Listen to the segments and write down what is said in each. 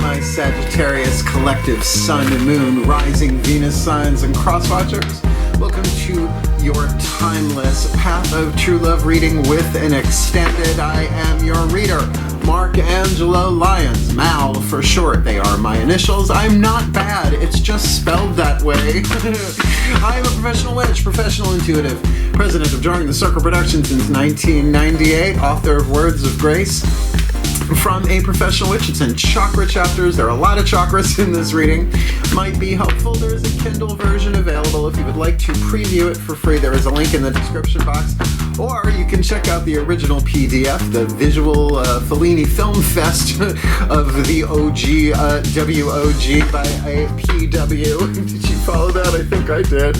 my Sagittarius collective sun and moon, rising Venus signs and cross watchers. Welcome to your timeless Path of True Love reading with an extended I am your reader, Mark-Angelo Lyons, Mal for short. They are my initials. I'm not bad, it's just spelled that way. I'm a professional witch, professional intuitive, president of Drawing the Circle Productions since 1998, author of Words of Grace. From a professional witch, it's in chakra chapters. There are a lot of chakras in this reading. Might be helpful. There is a Kindle version available if you would like to preview it for free. There is a link in the description box. Or you can check out the original PDF, the visual Fellini Film Fest of the OG WOG by a PW. Did you follow that? I think I did.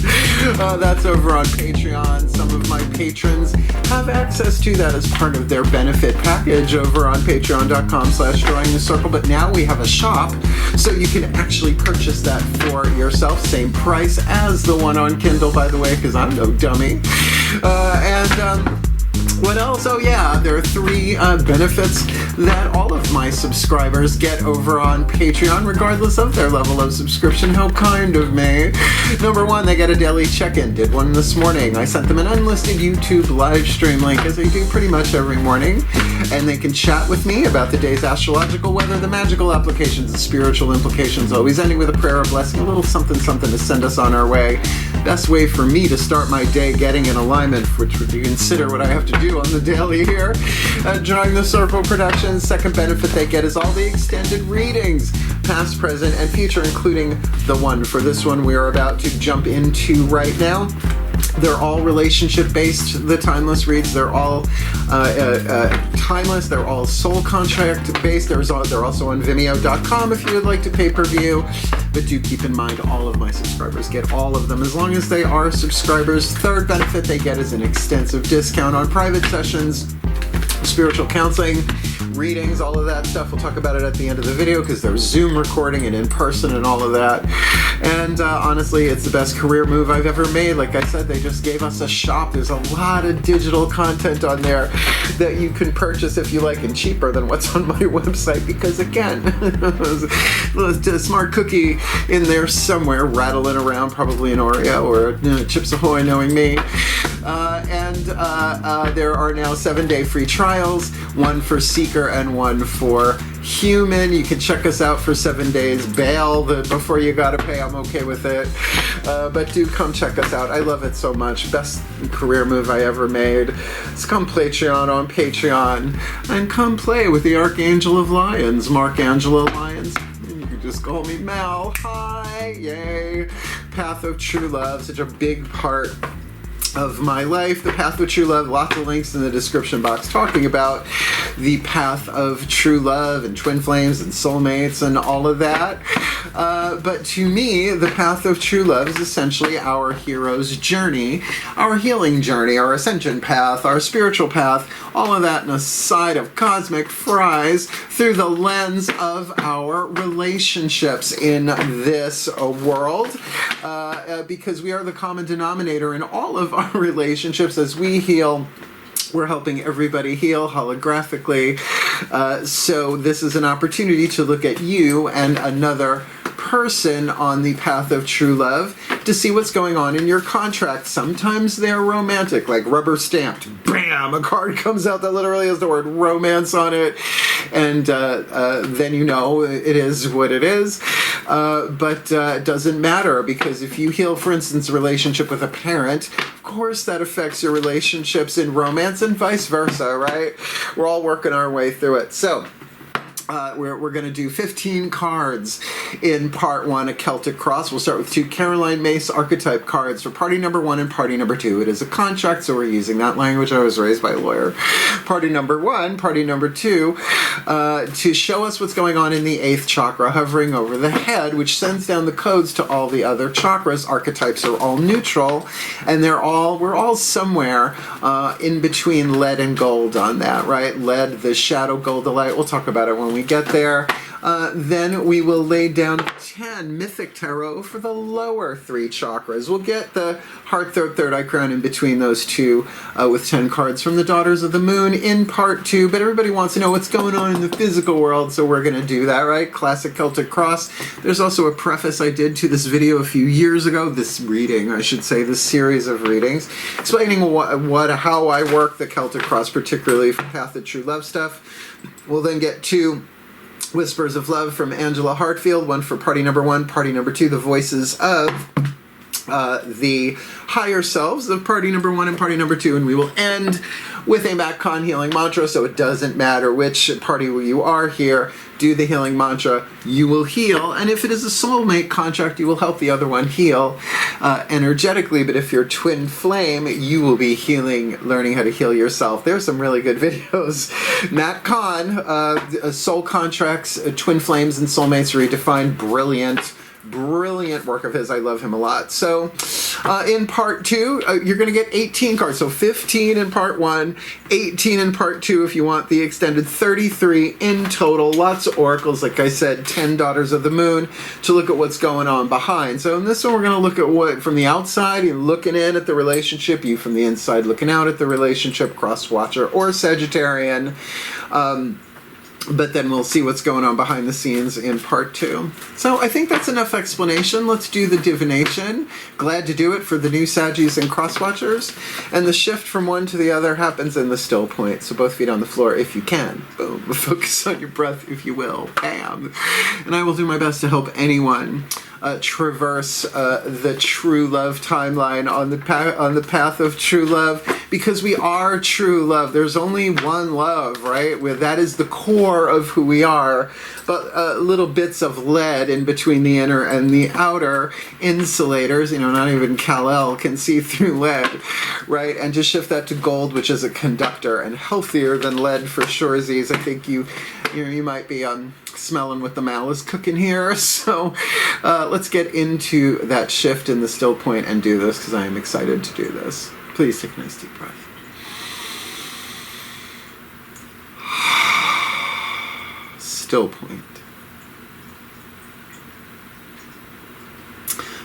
That's over on Patreon. Some of my patrons have access to that as part of their benefit package over on patreon.com/drawing the circle. But now we have a shop, so you can actually purchase that for yourself. Same price as the one on Kindle, by the way, because I'm no dummy. What else? Oh yeah, there are 3 benefits that all of my subscribers get over on Patreon, regardless of their level of subscription. How kind of me. Number 1, they get a daily check-in. Did one this morning. I sent them an unlisted YouTube live stream link, as I do pretty much every morning, and they can chat with me about the day's astrological weather, the magical applications, the spiritual implications, always ending with a prayer, a blessing, a little something to send us on our way. Best way for me to start my day getting in alignment, which would consider what I have to do on the daily here at Drawing the Circle Productions. Second benefit they get is all the extended readings, past, present, and future, including the one for this one we are about to jump into right now. They're all relationship-based, the timeless reads. They're all timeless. They're all soul contract-based. They're also on Vimeo.com if you would like to pay-per-view. But do keep in mind, all of my subscribers get all of them as long as they are subscribers. Third benefit they get is an extensive discount on private sessions, spiritual counseling, readings, all of that stuff. We'll talk about it at the end of the video because there's Zoom recording and in person and all of that. And honestly, it's the best career move I've ever made. Like I said, they just gave us a shop. There's a lot of digital content on there that you can purchase if you like, and cheaper than what's on my website, because again, there's a smart cookie in there somewhere rattling around, probably an Oreo or Chips Ahoy, knowing me. There are now 7-day free trials, one for Seeker and one for Human. You can check us out for 7 days. Bail before you gotta pay. I'm okay with it. But do come check us out. I love it so much. Best career move I ever made. Let's come Patreon on Patreon and come play with the Archangel of Lions, Mark-Angelo Lyons. You can just call me Mal. Hi, yay. Path of True Love, such a big part of my life. The Path of True Love, lots of links in the description box talking about the Path of True Love and twin flames and soulmates and all of that. But to me, the Path of True Love is essentially our hero's journey, our healing journey, our ascension path, our spiritual path, all of that in a side of cosmic fries through the lens of our relationships in this world. Because we are the common denominator in all of our relationships. As we heal, we're helping everybody heal holographically. So this is an opportunity to look at you and another person on the Path of True Love to see what's going on in your contract. Sometimes they're romantic, like rubber stamped. Bam! A card comes out that literally has the word romance on it. And then you know it is what it is. But it doesn't matter, because if you heal, for instance, a relationship with a parent, of course that affects your relationships in romance and vice versa, right? We're all working our way through it. So we're going to do 15 cards in part 1 of Celtic Cross. We'll start with 2 Caroline Mace Archetype cards for party number 1 and party number 2. It is a contract, so we're using that language. I was raised by a lawyer. Party number 1, party number 2, to show us what's going on in the 8th chakra, hovering over the head, which sends down the codes to all the other chakras. Archetypes are all neutral, and we're all somewhere in between lead and gold on that, right? Lead, the shadow, gold, the light. We'll talk about it when we get there. Then we will lay down 10 Mythic Tarot for the lower 3 chakras. We'll get the Heart, Throat, Third Eye Crown in between those two with 10 cards from the Daughters of the Moon in part 2. But everybody wants to know what's going on in the physical world, so we're going to do that, right? Classic Celtic Cross. There's also a preface I did to this video a few years ago, this reading, I should say, this series of readings, explaining how I work the Celtic Cross, particularly for Path of True Love stuff. We'll then get 2 Whispers of Love from Angela Hartfield, one for party number 1, party number 2, the voices of the higher selves of party number 1 and party number 2, and we will end with a Mat-Con healing mantra, so it doesn't matter which party you are here, do the healing mantra, you will heal, and if it is a soulmate contract, you will help the other one heal energetically, but if you're twin flame, you will be healing, learning how to heal yourself. There's some really good videos. Mat-Con, soul contracts, twin flames and soulmates redefined, brilliant work of his. I love him a lot. So in part 2, you're going to get 18 cards. So 15 in part 1, 18 in part 2 if you want the extended, 33 in total. Lots of oracles, like I said, 10 Daughters of the Moon to look at what's going on behind. So in this one, we're going to look at what from the outside, you're looking in at the relationship, you from the inside looking out at the relationship, cross watcher or Sagittarian. But then we'll see what's going on behind the scenes in part 2. So I think that's enough explanation. Let's do the divination. Glad to do it for the new Saggies and crosswatchers. And the shift from one to the other happens in the still point. So both feet on the floor if you can. Boom. Focus on your breath if you will. Bam. And I will do my best to help anyone traverse the true love timeline on the path of true love, because we are true love. There's only one love, right? That is the core of who we are, but little bits of lead in between the inner and the outer insulators, not even Kal-El can see through lead, right? And just shift that to gold, which is a conductor and healthier than lead for sure. I think you might be smelling what the mal is cooking here. So let's get into that shift in the still point and do this, because I am excited to do this. Please take a nice deep breath. Still point.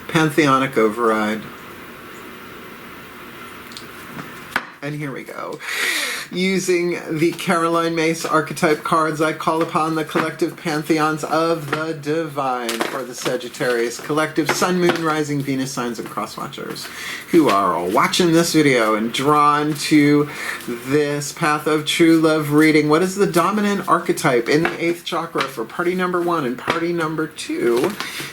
Pantheonic override. And here we go. Using the Caroline Mace archetype cards, I call upon the collective pantheons of the divine for the Sagittarius collective Sun, Moon, Rising, Venus signs and crosswatchers who are all watching this video and drawn to this Path of True Love reading. What is the dominant archetype in the 8th chakra for party number 1 and party number 2?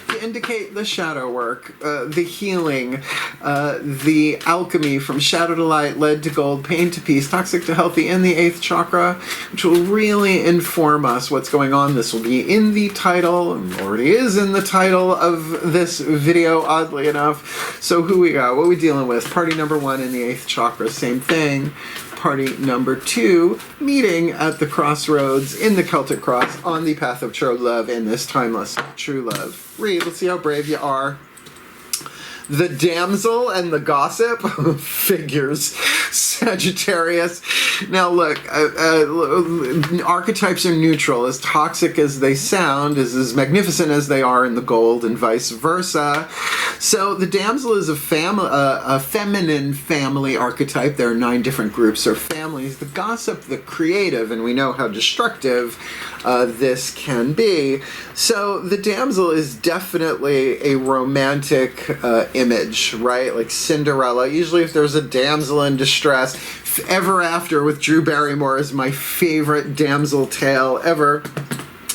To indicate the shadow work, the healing, the alchemy from shadow to light, lead to gold, pain to peace, toxic to healthy in the 8th chakra, which will really inform us what's going on. This will be in the title, and already is in the title of this video, oddly enough. So who we got? What are we dealing with? Party number 1 in the 8th chakra, same thing. Party number 2, meeting at the crossroads in the Celtic Cross on the path of true love in this timeless true love. Read, let's see how brave you are. The damsel and the gossip figures, Sagittarius. Now look, archetypes are neutral. As toxic as they sound is as magnificent as they are in the gold, and vice versa. So the damsel is a feminine family archetype. There are 9 different groups or families. The gossip, the creative, and we know how destructive this can be. So the damsel is definitely a romantic image, right? Like Cinderella. Usually if there's a damsel in distress, Ever After with Drew Barrymore is my favorite damsel tale ever.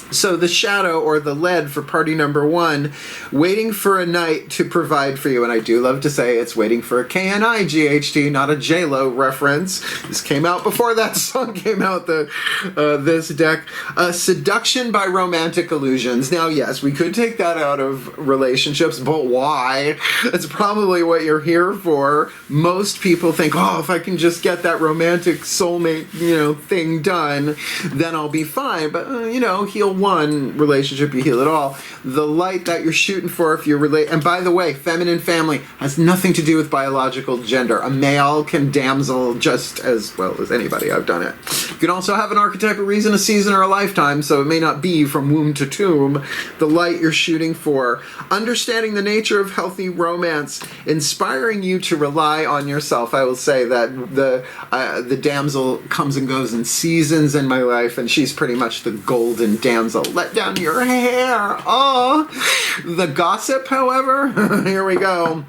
So the shadow or the lead for party number 1, waiting for a knight to provide for you. And I do love to say it's waiting for a K-N-I-G-H-T, not a J-Lo reference. This came out before that song came out, this deck. Seduction by romantic illusions. Now, yes, we could take that out of relationships, but why? That's probably what you're here for. Most people think, oh, if I can just get that romantic soulmate, thing done, then I'll be fine. But, he'll one relationship, you heal it all. The light that you're shooting for, if you're and by the way, feminine family has nothing to do with biological gender. A male can damsel just as well as anybody. I've done it. You can also have an archetype, a reason, a season, or a lifetime, so it may not be from womb to tomb. The light you're shooting for. Understanding the nature of healthy romance, inspiring you to rely on yourself. I will say that the damsel comes and goes in seasons in my life, and she's pretty much the golden damsel. Let down your hair. Oh, the gossip, however, here we go.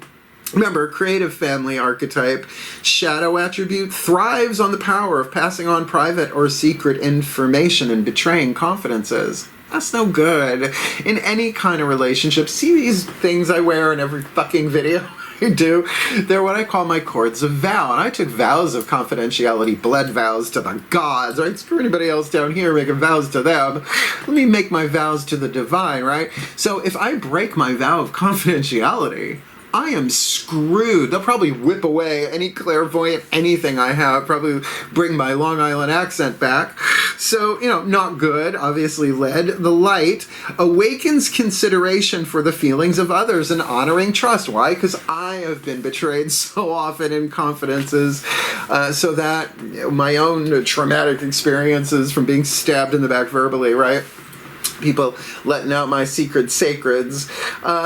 Remember, creative family archetype, shadow attribute, thrives on the power of passing on private or secret information and betraying confidences. That's no good in any kind of relationship. See these things I wear in every fucking video I do? They're what I call my cords of vow. And I took vows of confidentiality, blood vows to the gods, right? Screw anybody else down here making vows to them. Let me make my vows to the divine, right? So if I break my vow of confidentiality, I am screwed. They'll probably whip away any clairvoyant anything I have, probably bring my Long Island accent back. So, not good, obviously lead. The light awakens consideration for the feelings of others and honoring trust. Why? Because I have been betrayed so often in confidences, so that my own traumatic experiences from being stabbed in the back verbally, right? People letting out my secret sacreds.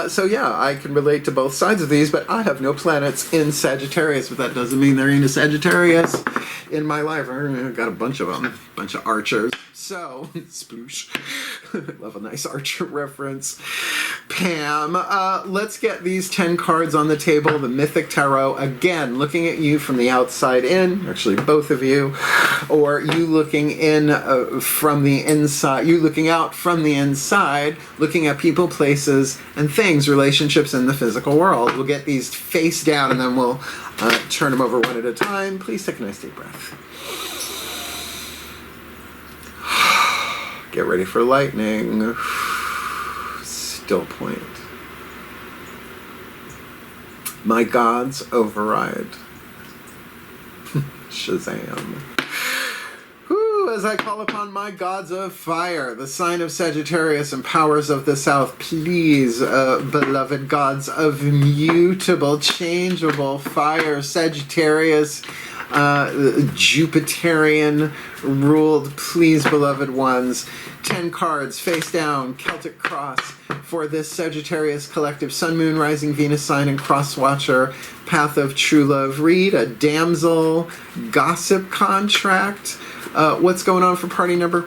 So yeah, I can relate to both sides of these, but I have no planets in Sagittarius, but that doesn't mean there ain't a Sagittarius in my life. I've got a bunch of them, a bunch of archers. So, sploosh. Love a nice archer reference. Pam, let's get these 10 cards on the table. The Mythic Tarot, again, looking at you from the outside in, actually both of you, or you looking in from the inside, you looking out from the inside, looking at people, places, and things, relationships in the physical world. We'll get these face down and then we'll turn them over one at a time. Please take a nice deep breath. Get ready for lightning. Still point. My gods override. Shazam. As I call upon my gods of fire, the sign of Sagittarius and powers of the south, please, beloved gods of mutable, changeable fire, Sagittarius, Jupiterian ruled, please, beloved ones. 10 cards, face down, Celtic Cross, for this Sagittarius collective, Sun, Moon, Rising, Venus sign, and Cross Watcher, Path of True Love read, a damsel, gossip contract. What's going on for party number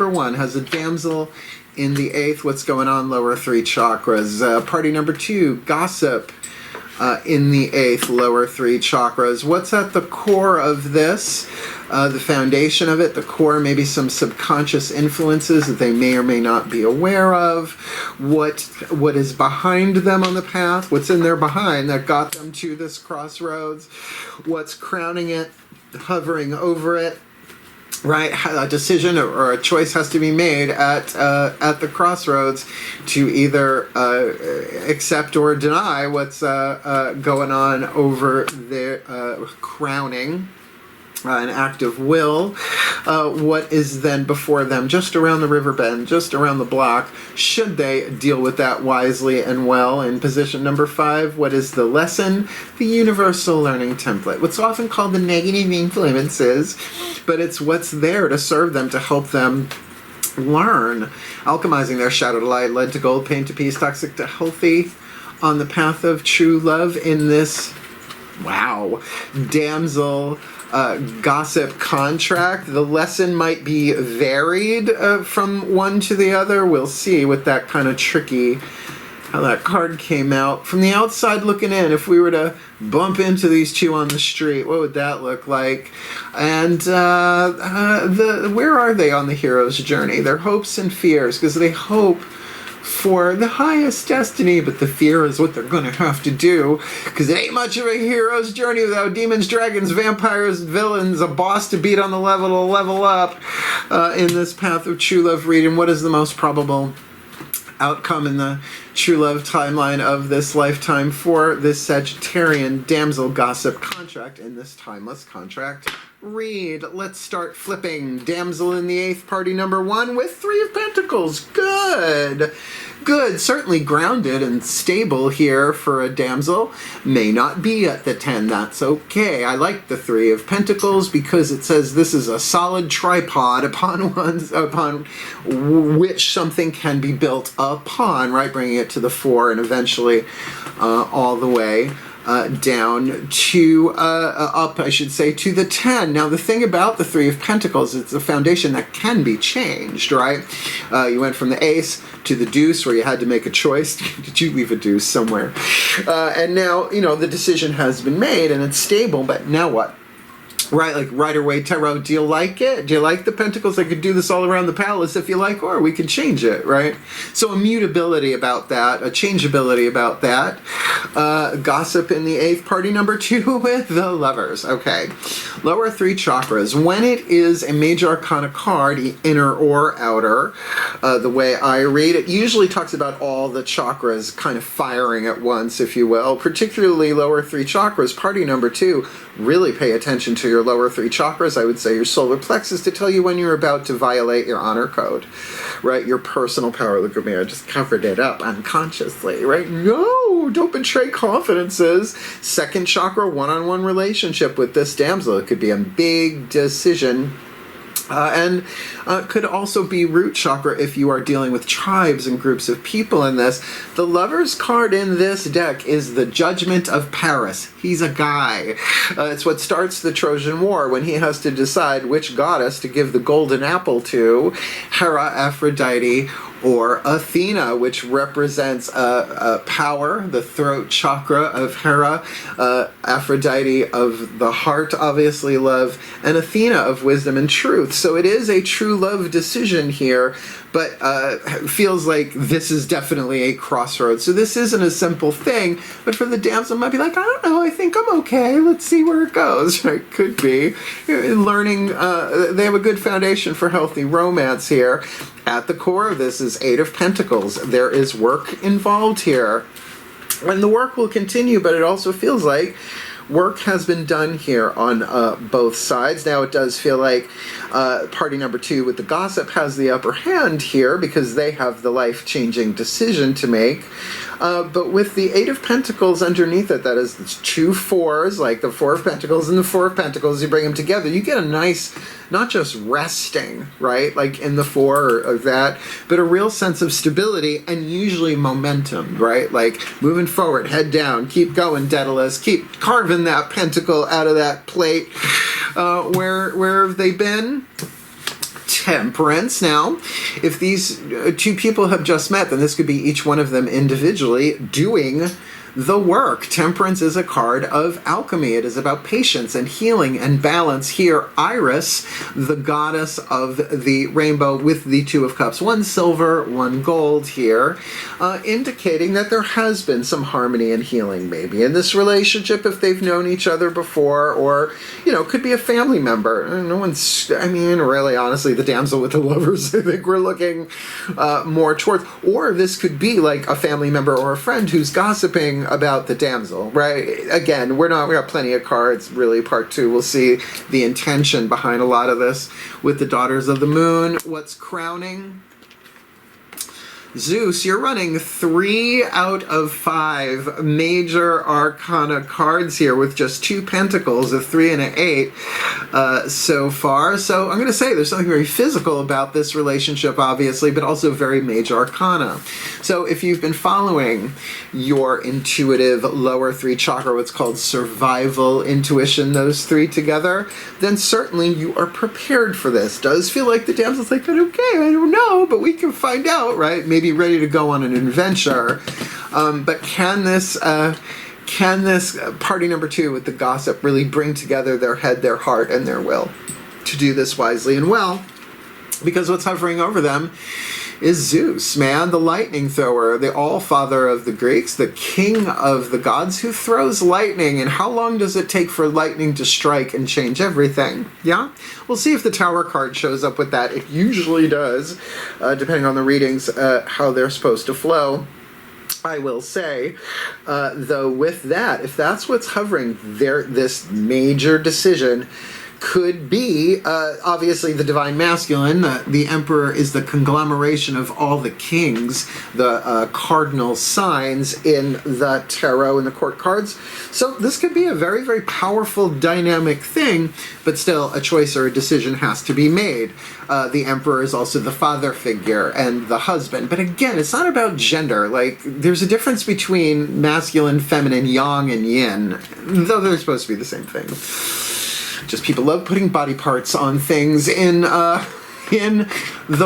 one? Has a damsel in the 8th. What's going on? Lower 3 chakras. Party number 2, gossip in the 8th, lower 3 chakras. What's at the core of this? The foundation of it, the core, maybe some subconscious influences that they may or may not be aware of. What is behind them on the path? What's in their behind that got them to this crossroads? What's crowning it, hovering over it? Right, a decision or a choice has to be made at the crossroads to either accept or deny what's going on over their crowning. An act of will. What is then before them, just around the river bend, just around the block? Should they deal with that wisely and well? In position number 5, what is the lesson? The universal learning template. What's often called the negative influences, but it's what's there to serve them, to help them learn. Alchemizing their shadow to light, lead to gold, pain to peace, toxic to healthy, on the path of true love in this, wow, damsel, gossip contract. The lesson might be varied from one to the other. We'll see with that kind of tricky, how that card came out. From the outside looking in, if we were to bump into these two on the street, what would that look like? And where are they on the hero's journey? Their hopes and fears, because they hope for the highest destiny, but the fear is what they're going to have to do, because it ain't much of a hero's journey without demons, dragons, vampires, villains, a boss to beat on the level to level up in this path of true love reading. What is the most probable outcome in the true love timeline of this lifetime for this Sagittarian damsel gossip contract in this timeless contract read. Let's start flipping. Damsel in the Eighth, party number 1 with 3 of Pentacles. Good. Good. Certainly grounded and stable here for a damsel. May not be at the 10. That's okay. I like the 3 of Pentacles because it says this is a solid tripod upon which something can be built upon, right? Bringing it to the 4 and eventually all the way down to, up, I should say, to the 10. Now, the thing about the 3 of Pentacles, it's a foundation that can be changed, right? You went from the Ace to the Deuce, where you had to make a choice. Did you leave a Deuce somewhere? And now, you know, the decision has been made, and it's stable, but now what? Right, like Rider-Waite Tarot, do you like it? Do you like the Pentacles? I could do this all around the palace if you like, or we could change it, right? So a mutability about that, a changeability about that. Gossip in the 8th, party number 2 with the Lovers. Okay, lower 3 chakras. When it is a major arcana card, inner or outer, the way I read it, usually talks about all the chakras kind of firing at once, if you will. Particularly lower 3 chakras, party number 2. Really pay attention to your lower 3 chakras. I would say your solar plexus to tell you when you're about to violate your honor code, right? Your personal power. Look at me, I just covered it up unconsciously, right? No, don't betray confidences. 2nd chakra, one-on-one relationship with this damsel. It could be a big decision. And could also be root chakra if you are dealing with tribes and groups of people in this. The Lovers card in this deck is the Judgment of Paris. He's a guy. It's what starts the Trojan War when he has to decide which goddess to give the golden apple to, Hera, Aphrodite, or Athena, which represents power, the throat chakra of Hera, Aphrodite of the heart, obviously love, and Athena of wisdom and truth. So it is a true love decision here, but feels like this is definitely a crossroads. So this isn't a simple thing, but for the damsel, might be like, I don't know, I think I'm okay. Let's see where it goes. Right? Could be. Learning, they have a good foundation for healthy romance here. At the core of this is 8 of Pentacles. There is work involved here. And the work will continue, but it also feels like work has been done here on both sides. Now it does feel like party number 2 with the Gossip has the upper hand here because they have the life-changing decision to make. But with the 8 of Pentacles underneath it, that is 2 4s, like the 4 of Pentacles and the 4 of Pentacles, you bring them together, you get a nice, not just resting, right, like in the 4 of that, but a real sense of stability and usually momentum, right, like moving forward, head down, keep going, Daedalus, keep carving that pentacle out of that plate. Where have they been? Temperance. Now, if these 2 people have just met, then this could be each one of them individually doing the work. Temperance is a card of alchemy. It is about patience and healing and balance. Here, Iris, the goddess of the rainbow with the 2 of Cups. 1 silver, 1 gold here, indicating that there has been some harmony and healing maybe in this relationship if they've known each other before, or, you know, could be a family member. No one's, I mean, really, honestly, the damsel with the Lovers, I think we're looking more towards, or this could be like a family member or a friend who's gossiping about the damsel, right? Again, we got plenty of cards, really, part 2. We'll see the intention behind a lot of this with the Daughters of the Moon. What's crowning? Zeus, you're running 3 out of 5 major arcana cards here with just 2 pentacles, a 3 and an 8 so far. So I'm going to say there's something very physical about this relationship, obviously, but also very major arcana. So if you've been following your intuitive lower 3 chakra, what's called survival intuition, those 3 together, then certainly you are prepared for this. Does feel like the damsel's like, but okay, I don't know, but we can find out, right? Maybe ready to go on an adventure, but can this party number 2 with the Gossip really bring together their head, their heart, and their will to do this wisely and well? Because what's hovering over them is Zeus, man, the lightning thrower, the all-father of the Greeks, the king of the gods who throws lightning. And how long does it take for lightning to strike and change everything? Yeah? We'll see if the Tower card shows up with that. It usually does, depending on the readings, how they're supposed to flow. I will say, though, with that, if that's what's hovering there, this major decision could be, obviously, the divine masculine. The emperor is the conglomeration of all the kings, the cardinal signs in the tarot and the court cards. So this could be a very, very powerful, dynamic thing, but still a choice or a decision has to be made. The emperor is also the father figure and the husband. But again, it's not about gender. Like, there's a difference between masculine, feminine, yang, and yin, though they're supposed to be the same thing. Just people love putting body parts on things in the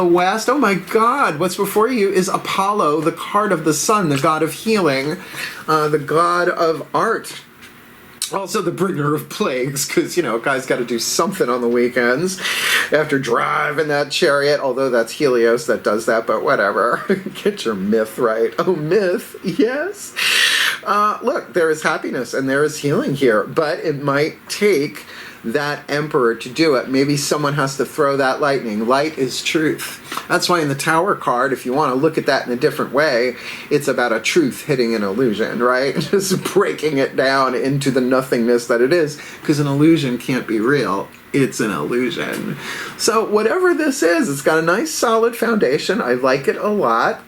West. Oh my God, what's before you is Apollo, the card of the sun, the god of healing, the god of art. Also the bringer of plagues, because, you know, guys got to do something on the weekends after driving that chariot, although that's Helios that does that, but whatever. Get your myth right. Oh, myth, yes. Look, there is happiness and there is healing here, but it might take that emperor to do it. Maybe someone has to throw that lightning. Light is truth. That's why in the Tower card, if you want to look at that in a different way, it's about a truth hitting an illusion, right? Just breaking it down into the nothingness that it is, because an illusion can't be real. It's an illusion. So whatever this is, it's got a nice solid foundation. I like it a lot.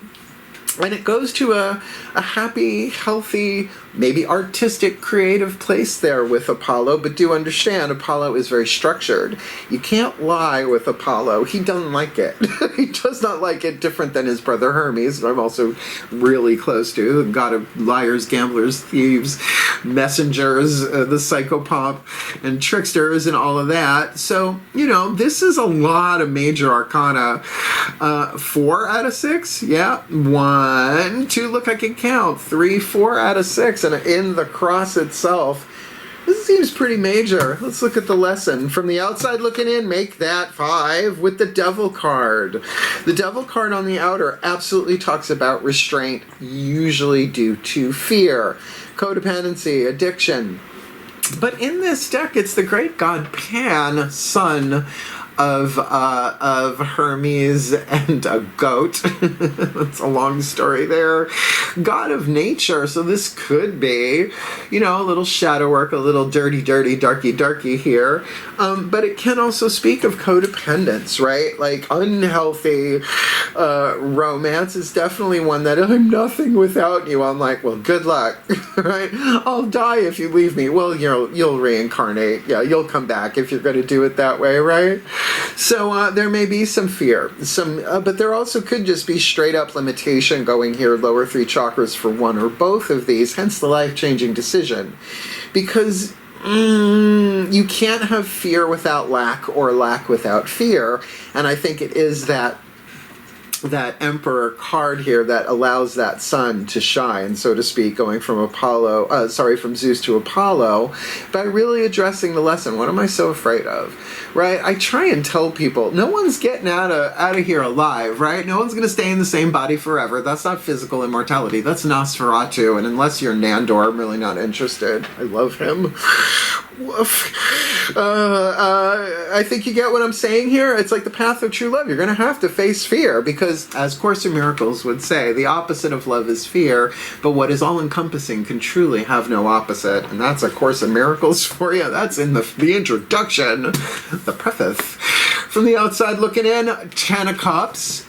And it goes to a happy, healthy, maybe artistic, creative place there with Apollo. But do understand, Apollo is very structured. You can't lie with Apollo. He doesn't like it. He does not like it, different than his brother Hermes, who I'm also really close to, the god of liars, gamblers, thieves, messengers, the psychopomp, and tricksters, and all of that. So, you know, this is a lot of major arcana. 4 out of 6, yeah. 1, 2, look, I can count. 3, 4 out of 6. And in the cross itself, this seems pretty major. Let's look at the lesson. From the outside looking in, make that 5 with the devil card. The devil card on the outer absolutely talks about restraint, usually due to fear, codependency, addiction. But in this deck, it's the great god Pan, son of Hermes and a goat. That's a long story there. God of nature. So this could be, you know, a little shadow work, a little dirty, darky here. But it can also speak of codependence, right? Like unhealthy romance is definitely one that I'm nothing without you. I'm like, well, good luck, right? I'll die if you leave me. Well, you'll reincarnate. Yeah, you'll come back if you're going to do it that way, right? So there may be some fear, but there also could just be straight up limitation going here, lower 3 chakras for one or both of these, hence the life-changing decision. Because you can't have fear without lack or lack without fear, and I think it is that emperor card here that allows that sun to shine, so to speak, going from from Zeus to Apollo, by really addressing the lesson. What am I so afraid of, right? I try and tell people, no one's getting out of here alive, right? No one's going to stay in the same body forever. That's not physical immortality. That's Nosferatu, and unless you're Nandor, I'm really not interested. I love him. I think you get what I'm saying here. It's like the path of true love. You're going to have to face fear because, as Course in Miracles would say, the opposite of love is fear, but what is all-encompassing can truly have no opposite. And that's a Course in Miracles for you. That's in the introduction, the preface. From the outside looking in, 10 of Cups.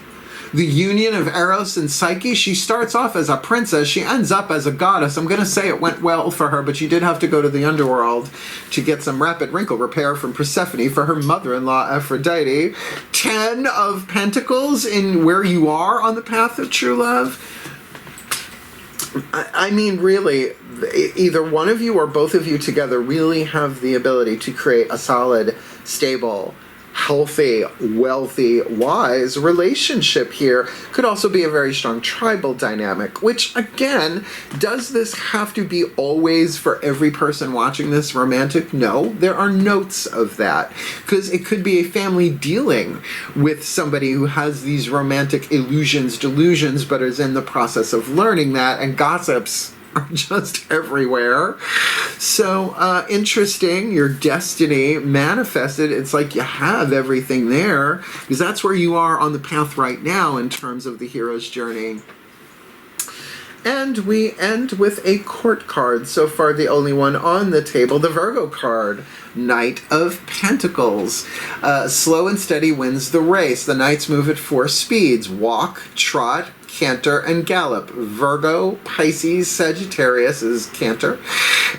The union of Eros and Psyche. She starts off as a princess. She ends up as a goddess. I'm going to say it went well for her, but she did have to go to the underworld to get some rapid wrinkle repair from Persephone for her mother-in-law, Aphrodite. 10 of Pentacles in where you are on the path of true love. I mean, really, either one of you or both of you together really have the ability to create a solid, stable, healthy, wealthy, wise relationship here. Could also be a very strong tribal dynamic, which again, does this have to be always for every person watching this romantic? No, there are notes of that, because it could be a family dealing with somebody who has these romantic illusions, delusions, but is in the process of learning that, and gossips are just everywhere. So interesting, your destiny manifested. It's like you have everything there, because that's where you are on the path right now in terms of the hero's journey. And we end with a court card, so far the only one on the table, the Virgo card, Knight of Pentacles. Slow and steady wins the race. The knights move at 4 speeds: walk, trot, canter, and gallop. Virgo, Pisces, Sagittarius is canter,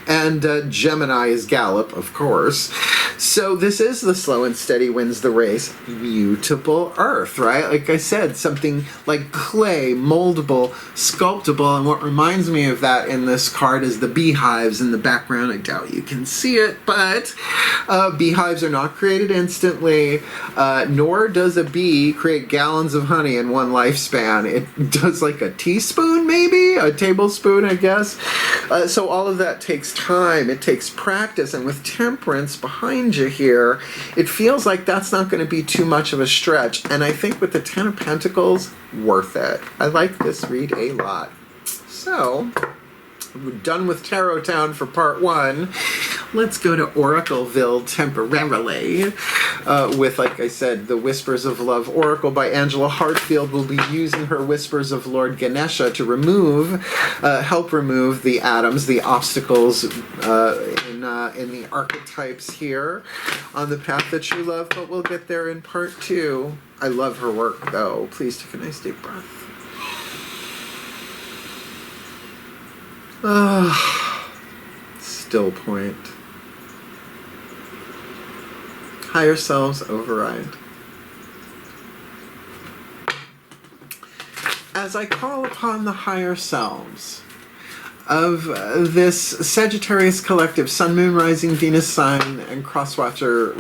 and Gemini is gallop, of course. So this is the slow and steady wins the race. Mutable earth, right? Like I said, something like clay, moldable, sculptable, and what reminds me of that in this card is the beehives in the background. I doubt you can see it, but beehives are not created instantly, nor does a bee create gallons of honey in one lifespan. It does like a teaspoon, maybe? A tablespoon, I guess. So all of that takes time. It takes practice, and with temperance behind you here, it feels like that's not going to be too much of a stretch. And I think with the Ten of Pentacles, worth it. I like this read a lot. So, we're done with Tarot Town for part 1. Let's go to Oracleville temporarily with, like I said, the Whispers of Love Oracle by Angela Hartfield. Will be using her Whispers of Lord Ganesha to help remove the atoms, the obstacles in the archetypes here on the path to true love, but we'll get there in part 2. I love her work, though. Please take a nice deep breath. Still point. Higher selves override. As I call upon the higher selves of this Sagittarius collective, Sun, Moon, Rising, Venus sign, and Crosswatcher,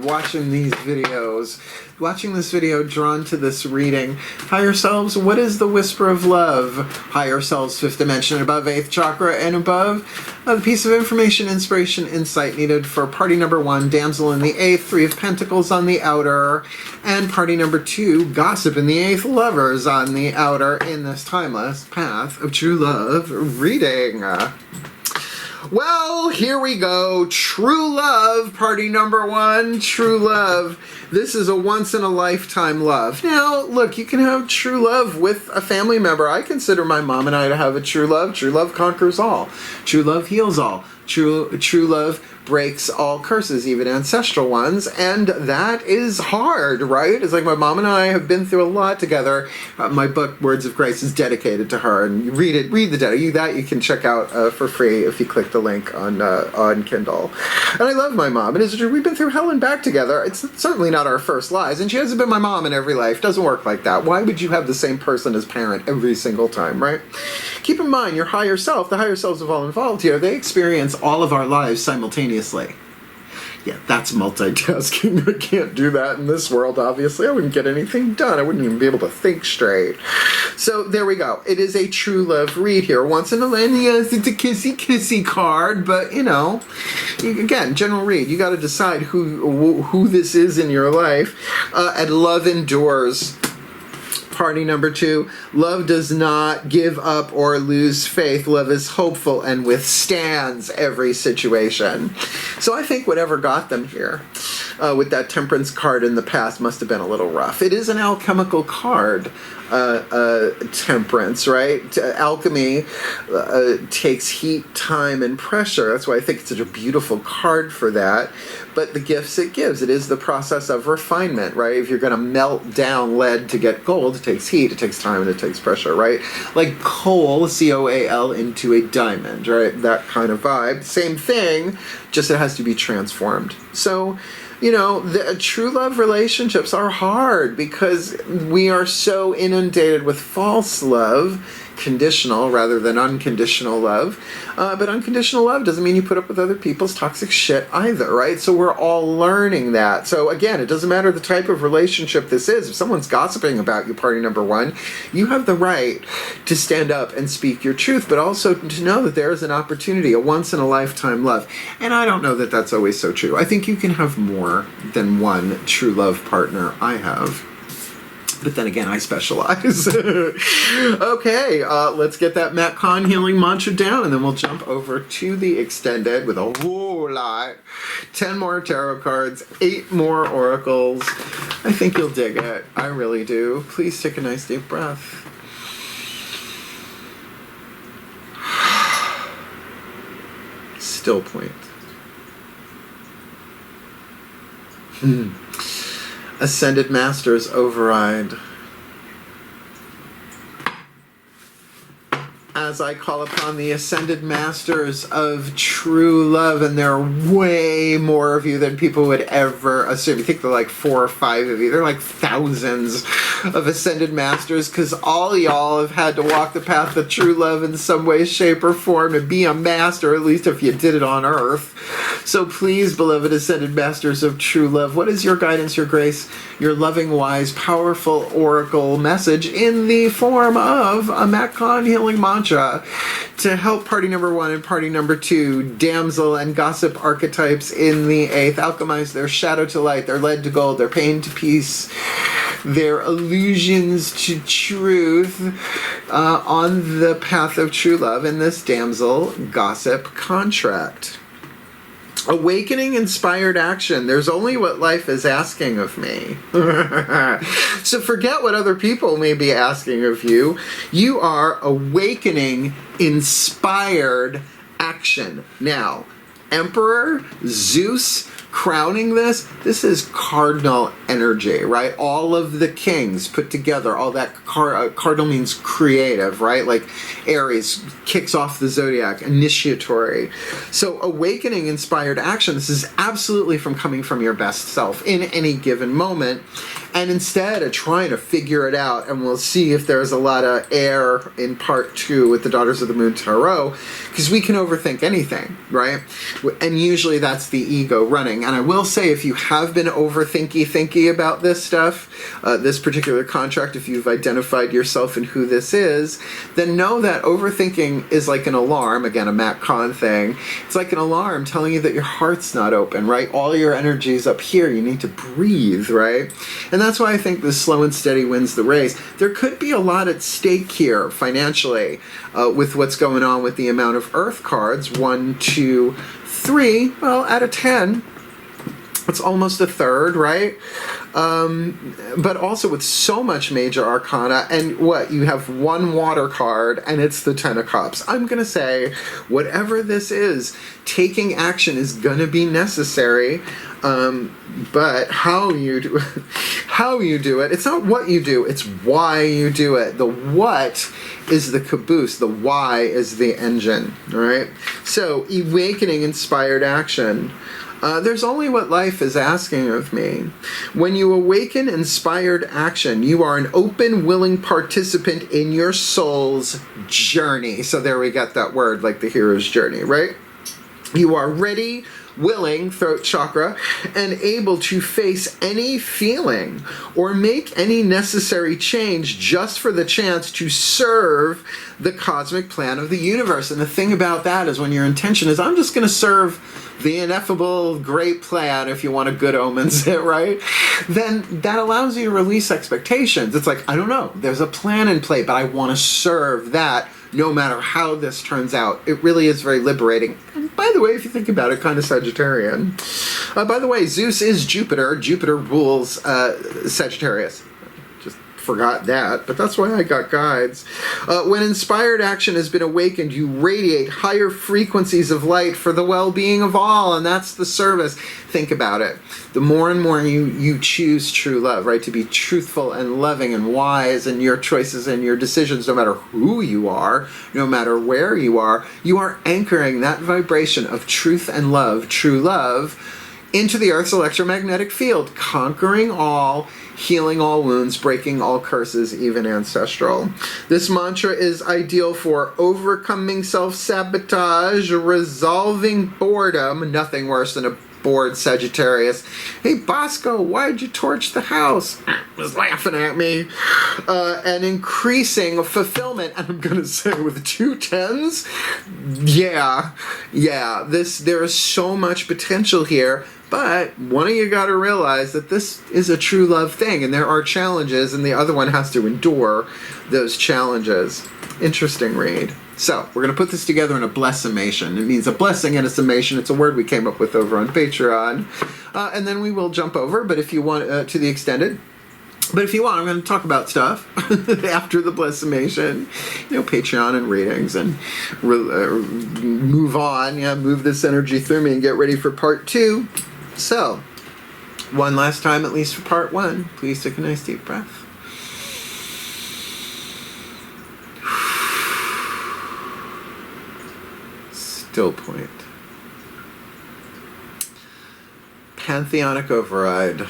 watching these videos, watching this video, drawn to this reading. Higher selves, what is the whisper of love? Higher selves, 5th dimension and above, 8th chakra and above. The piece of information, inspiration, insight needed for party number 1, Damsel in the 8th, 3 of Pentacles on the outer, and party number 2, Gossip in the 8th, Lovers on the outer, in this timeless path of true love reading. Well, here we go. True love, party number 1, true love. This is a once-in-a-lifetime love. Now, look, you can have true love with a family member. I consider my mom and I to have a true love. True love conquers all. True love heals all. True love breaks all curses, even ancestral ones, and that is hard, right? It's like my mom and I have been through a lot together. My book, Words of Grace, is dedicated to her, and you read the that you can check out for free if you click the link on Kindle. And I love my mom, and it's true, we've been through hell and back together. It's certainly not our first lives, and she hasn't been my mom in every life. Doesn't work like that. Why would you have the same person as parent every single time, right? Keep in mind, your higher self, the higher selves of all involved here, they experience all of our lives simultaneously. Yeah, that's multitasking. I can't do that in this world, obviously. I wouldn't get anything done. I wouldn't even be able to think straight. So there we go. It is a true love read here. Once in a land, yes, it's a kissy card, but, you know, again, general read. You got to decide who this is in your life. And love endures. Party number 2, love does not give up or lose faith. Love is hopeful and withstands every situation. So I think whatever got them here with that temperance card in the past must have been a little rough. It is an alchemical card, temperance, right? Alchemy takes heat, time, and pressure. That's why I think it's such a beautiful card for that. But the gifts it gives, it is the process of refinement, right? If you're going to melt down lead to get gold, it takes heat, it takes time, and it takes pressure, right? Like coal, C-O-A-L, into a diamond, right? That kind of vibe. Same thing, just it has to be transformed. So, you know, the true love relationships are hard because we are so inundated with false love, conditional rather than unconditional love. But unconditional love doesn't mean you put up with other people's toxic shit either, right? So we're all learning that. So again, it doesn't matter the type of relationship this is. If someone's gossiping about you, party number 1, you have the right to stand up and speak your truth, but also to know that there is an opportunity, a once-in-a-lifetime love. And I don't know that that's always so true. I think you can have more than one true love partner. I have. But then again, I specialize. Okay, let's get that Matt Kahn healing mantra down, and then we'll jump over to the extended with a whole lot. 10 more tarot cards, 8 more oracles. I think you'll dig it. I really do. Please take a nice deep breath. still point. Ascended Masters override. As I call upon the Ascended Masters of true love, and there are way more of you than people would ever assume. You think there are like 4 or 5 of you. There are like thousands of Ascended Masters, because all y'all have had to walk the path of true love in some way, shape, or form to be a master, at least if you did it on Earth. So please, beloved Ascended Masters of true love, what is your guidance, your grace, your loving, wise, powerful oracle message in the form of a Macon healing mantra to help party number 1 and party number 2, Damsel and Gossip archetypes in the 8th, alchemize their shadow to light, their lead to gold, their pain to peace, their illusions to truth on the path of true love in this Damsel Gossip contract. Awakening inspired action. There's only what life is asking of me. So forget what other people may be asking of you. You are awakening inspired action. Now, Emperor, Zeus, crowning this is cardinal energy, right? All of the kings put together, all that cardinal means creative, right? Like Aries kicks off the zodiac, initiatory. So awakening inspired action, this is absolutely from coming from your best self in any given moment. And instead of trying to figure it out, and we'll see if there's a lot of air in part 2 with the Daughters of the Moon Tarot, because we can overthink anything, right? And usually that's the ego running. And I will say, if you have been overthinky about this stuff, this particular contract, if you've identified yourself and who this is, then know that overthinking is like an alarm, again, a Matt Kahn thing. It's like an alarm telling you that your heart's not open, right? All your energy's up here. You need to breathe, right? And that's why I think the slow and steady wins the race. There could be a lot at stake here financially with what's going on with the amount of Earth cards. 1, 2, 3. Well, out of 10, it's almost a third, right? But also with so much major arcana, and what, you have 1 water card, and it's the 10 of Cups. I'm going to say, whatever this is, taking action is going to be necessary. But how you do it, it's not what you do, it's why you do it. The what is the caboose, the why is the engine, all right? So, awakening inspired action. There's only what life is asking of me. When you awaken inspired action, you are an open, willing participant in your soul's journey. So there we got that word, like the hero's journey, right? You are ready, willing, throat chakra, and able to face any feeling or make any necessary change just for the chance to serve the cosmic plan of the universe. And the thing about that is, when your intention is, I'm just going to serve the ineffable great plan, if you want to good omens it, right? Then that allows you to release expectations. It's like, I don't know, there's a plan in play, but I want to serve that no matter how this turns out. It really is very liberating. And by the way, if you think about it, kind of Sagittarian. By the way, Zeus is Jupiter. Jupiter rules Sagittarius. Just forgot that, but that's why I got guides. When inspired action has been awakened, you radiate higher frequencies of light for the well-being of all, and that's the service. Think about it. The more and more you choose true love, right, to be truthful and loving and wise in your choices and your decisions, no matter who you are, no matter where you are anchoring that vibration of truth and love, true love, into the Earth's electromagnetic field, conquering all, healing all wounds, breaking all curses, even ancestral. This mantra is ideal for overcoming self-sabotage, resolving boredom, nothing worse than a bored Sagittarius. Hey, Bosco, why'd you torch the house? Was laughing at me. And increasing fulfillment. And I'm going to say with 2 10s, there is so much potential here. But one of you got to realize that this is a true love thing, and there are challenges, and the other one has to endure those challenges. Interesting read. So, we're going to put this together in a blessimation. It means a blessing and a summation. It's a word we came up with over on Patreon. And then we will jump over, but if you want to the extended, But if you want, I'm going to talk about stuff after the Blessimation, Patreon and readings, and move on, move this energy through me and get ready for part 2. So, one last time, at least for part 1, please take a nice deep breath. Still point. Pantheonic override.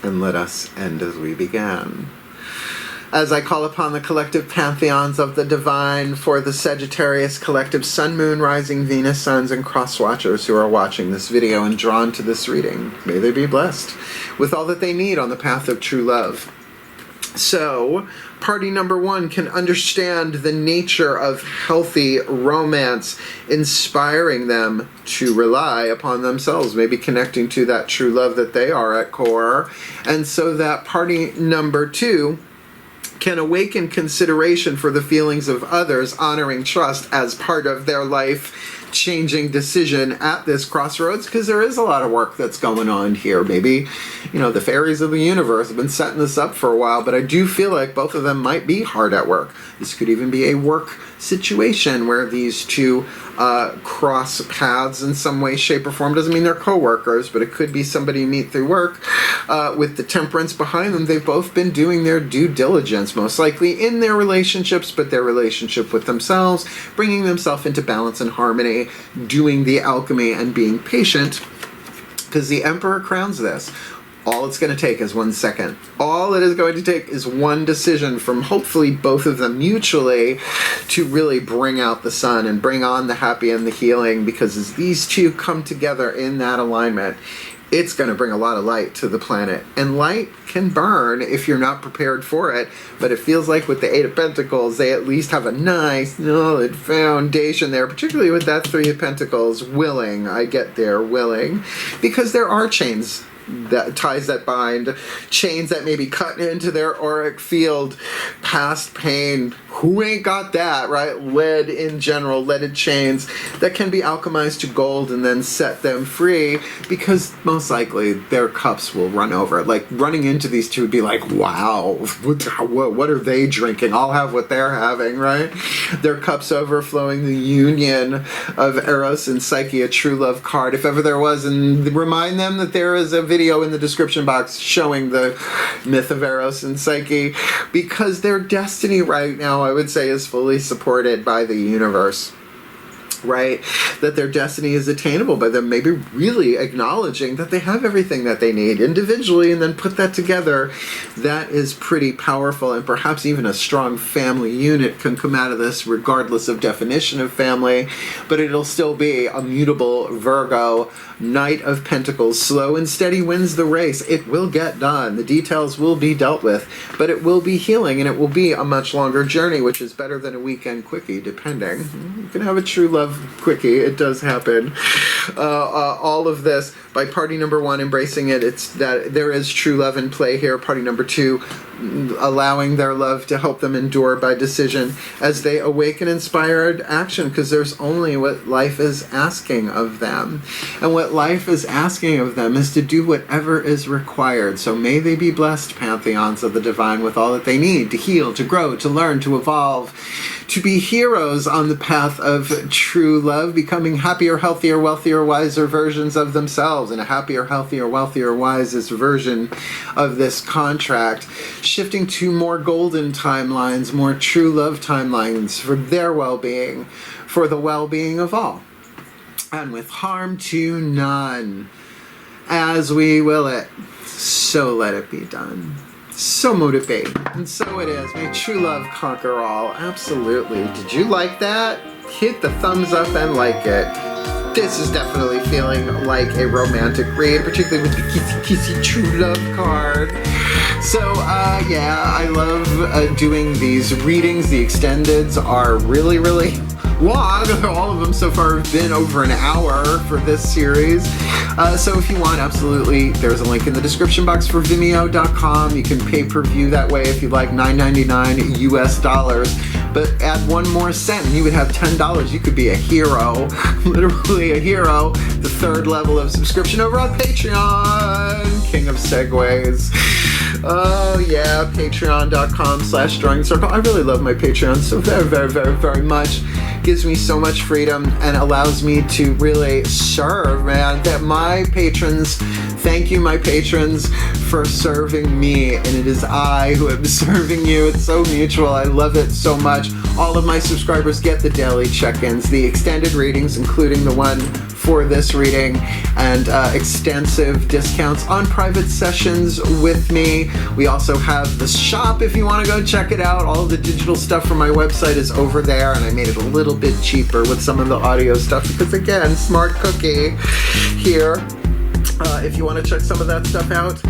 And let us end as we began. As I call upon the collective pantheons of the divine for the Sagittarius collective Sun, Moon, Rising, Venus, Suns, and Cross Watchers who are watching this video and drawn to this reading, may they be blessed with all that they need on the path of true love. So, party number 1 can understand the nature of healthy romance, inspiring them to rely upon themselves, maybe connecting to that true love that they are at core. And so that party number 2 can awaken consideration for the feelings of others, honoring trust as part of their life-changing decision at this crossroads, because there is a lot of work that's going on here. Maybe, the fairies of the universe have been setting this up for a while, but I do feel like both of them might be hard at work. This could even be a work situation where these two cross paths in some way, shape, or form. Doesn't mean they're co-workers, but it could be somebody you meet through work. With the temperance behind them, they've both been doing their due diligence, most likely in their relationships, but their relationship with themselves, bringing themselves into balance and harmony, doing the alchemy and being patient, because the Emperor crowns this. All it's going to take is 1 second. All it is going to take is one decision from hopefully both of them mutually to really bring out the sun and bring on the happy and the healing, because as these two come together in that alignment, it's going to bring a lot of light to the planet. And light can burn if you're not prepared for it, but it feels like with the 8 of Pentacles, they at least have a nice, solid foundation there, particularly with that 3 of Pentacles, willing. I get there, willing, because there are chains, that ties that bind, chains that may be cut into their auric field, past pain. Who ain't got that, right? Lead in general, leaded chains that can be alchemized to gold and then set them free, because most likely their cups will run over. Like, running into these two would be like, wow, what are they drinking? I'll have what they're having, right? Their cups overflowing, the union of Eros and Psyche, a true love card, if ever there was. And remind them that there is a video in the description box showing the myth of Eros and Psyche, because their destiny right now, I would say, is fully supported by the universe. Right? That their destiny is attainable by them maybe really acknowledging that they have everything that they need individually, and then put that together. That is pretty powerful, and perhaps even a strong family unit can come out of this regardless of definition of family, but it'll still be a mutable Virgo, Knight of Pentacles. Slow and steady wins the race. It will get done. The details will be dealt with, but it will be healing, and it will be a much longer journey, which is better than a weekend quickie, depending. You can have a true love quickie. It does happen. All of this by party number 1 embracing it. It's that there is true love in play here. Party number 2 allowing their love to help them endure by decision as they awaken inspired action, because there's only what life is asking of them, and what life is asking of them is to do whatever is required. So may they be blessed, pantheons of the divine, with all that they need to heal, to grow, to learn, to evolve, to be heroes on the path of true love, becoming happier, healthier, wealthier, wiser versions of themselves, and a happier, healthier, wealthier, wisest version of this contract, shifting to more golden timelines, more true love timelines for their well-being, for the well-being of all, and with harm to none. As we will it, so let it be done. So motivate, and so it is. May true love conquer all. Absolutely. Did you like that? Hit the thumbs up and like it. This is definitely feeling like a romantic read, particularly with the kissy true love card. So, yeah, I love doing these readings. The extendeds are really, really long. All of them so far have been over an hour for this series. So if you want, absolutely, there's a link in the description box for Vimeo.com. You can pay per view that way if you like, $9.99 US. but add one more cent and you would have $10. You could be a hero, literally a hero. The third level of subscription over on Patreon. King of segues. Oh yeah, patreon.com/drawing circle. I really love my Patreon so very, very, very, very much. Gives me so much freedom and allows me to really serve, man. That my patrons, thank you, my patrons, for serving me, and it is I who am serving you. It's so mutual. I love it so much. All of my subscribers get the daily check-ins, the extended readings, including the one for this reading, and extensive discounts on private sessions with me. We also have the shop if you want to go check it out. All of the digital stuff from my website is over there, and I made it a little bit cheaper with some of the audio stuff because, again, smart cookie here. If you want to check some of that stuff out.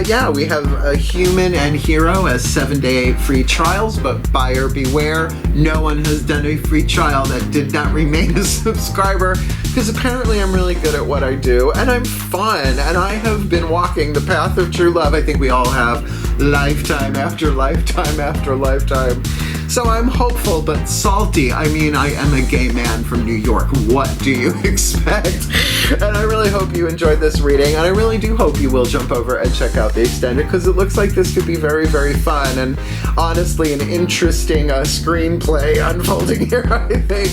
Yeah, we have a human and hero as 7-day free trials, but buyer beware. No one has done a free trial that did not remain a subscriber, because apparently I'm really good at what I do, and I'm fun, and I have been walking the path of true love. I think we all have, lifetime after lifetime after lifetime. So I'm hopeful but salty. I mean, I am a gay man from New York. What do you expect? And I really hope you enjoyed this reading, and I really do hope you will jump over and check out the extended, because it looks like this could be very, very fun, and honestly an interesting screenplay unfolding here, I think.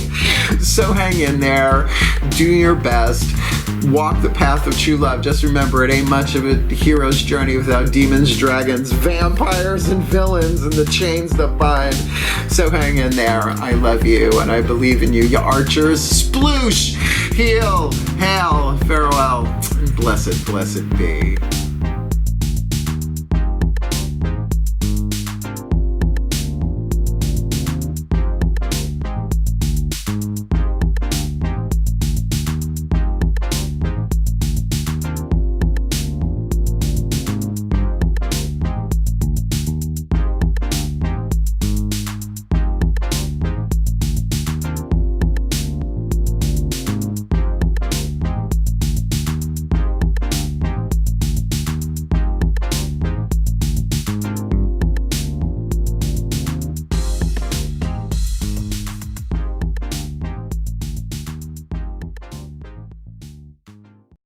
So hang in there, do your best, walk the path of true love. Just remember, it ain't much of a hero's journey without demons, dragons, vampires, and villains, and the chains that bind. So hang in there. I love you, and I believe in you. You archers, sploosh, heal, hail, farewell, and blessed, blessed be.